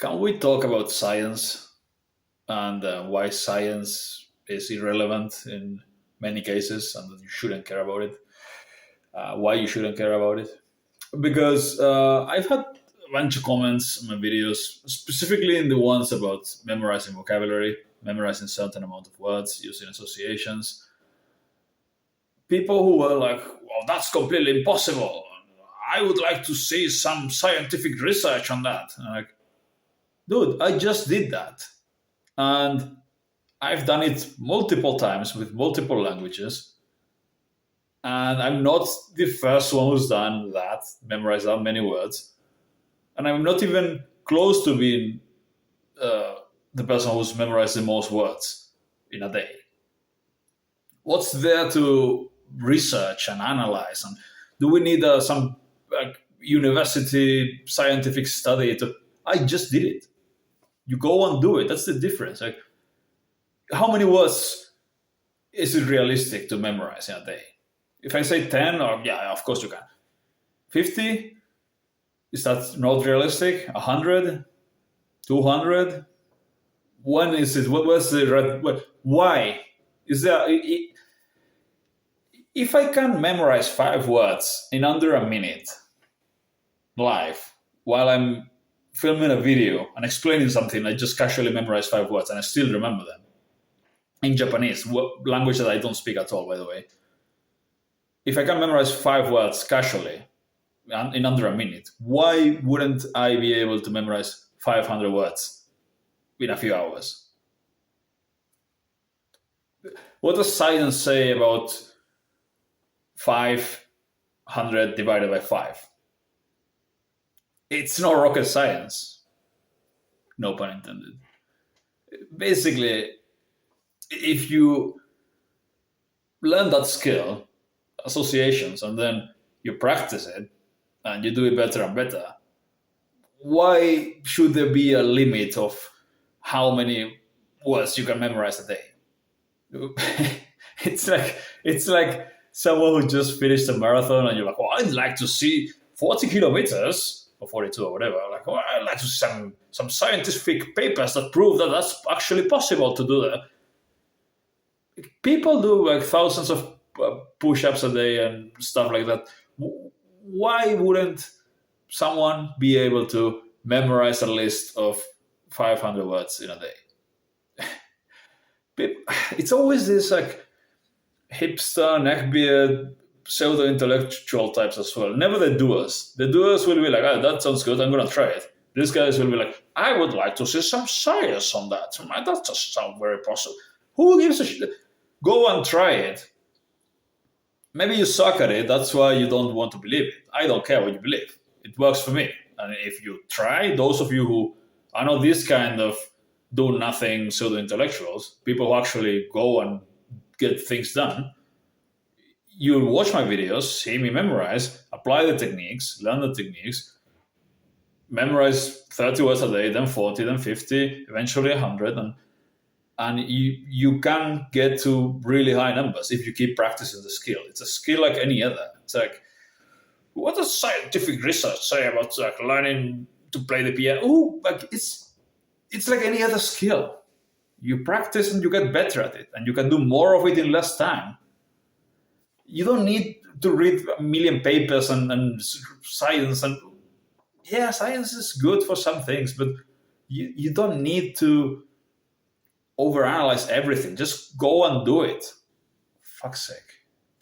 Can we talk about science and why science is irrelevant in many cases and that you shouldn't care about it? Why you shouldn't care about it? Because I've had a bunch of comments on my videos, specifically in the ones about memorizing vocabulary, memorizing certain amount of words, using associations. People who were like, "Well, that's completely impossible. I would like to see some scientific research on that." And I'm like, dude, I just did that. And I've done it multiple times with multiple languages. And I'm not the first one who's done that, memorized that many words. And I'm not even close to being uh, the person who's memorized the most words in a day. What's there to research and analyze? And do we need some university scientific study to? I just did it. You go and do it. That's the difference. Like, how many words is it realistic to memorize in a day? If I say 10, or yeah, of course you can. 50, is that not realistic? 100, 200. When is it? What's the why? Is there? If I can memorize 5 words in under a minute live while I'm filming a video and explaining something, I just casually memorize 5 words and I still remember them in Japanese, language that I don't speak at all, by the way. If I can memorize 5 words casually in under a minute, why wouldn't I be able to memorize 500 words in a few hours? What does science say about 500 divided by 5? It's not rocket science. No pun intended. Basically, if you learn that skill, associations, and then you practice it and you do it better and better, why should there be a limit of how many words you can memorize a day? it's like someone who just finished a marathon and you're like, well, I'd like to see 40 kilometers or 42 or whatever. Like, well, I'd like to see some scientific papers that prove that that's actually possible to do that. People do like thousands of push-ups a day and stuff like that. Why wouldn't someone be able to memorize a list of 500 words in a day? It's always this like hipster, neckbeard, pseudo-intellectual types as well. Never the doers. The doers will be like, oh, that sounds good, I'm going to try it. These guys will be like, I would like to see some science on that. That just sounds very possible. Who gives a shit? Go and try it. Maybe you suck at it, that's why you don't want to believe it. I don't care what you believe. It works for me. And if you try, those of you who are not this kind of do nothing pseudo-intellectuals, people who actually go and get things done, you watch my videos, see me memorize, apply the techniques, learn the techniques, memorize 30 words a day, then 40, then 50, eventually 100, and you can get to really high numbers if you keep practicing the skill. It's a skill like any other. It's like, what does scientific research say about like learning to play the piano? Oh, like it's like any other skill. You practice and you get better at it, and you can do more of it in less time. You don't need to read a million papers and science. And yeah, science is good for some things, but you don't need to overanalyze everything. Just go and do it. Fuck's sake.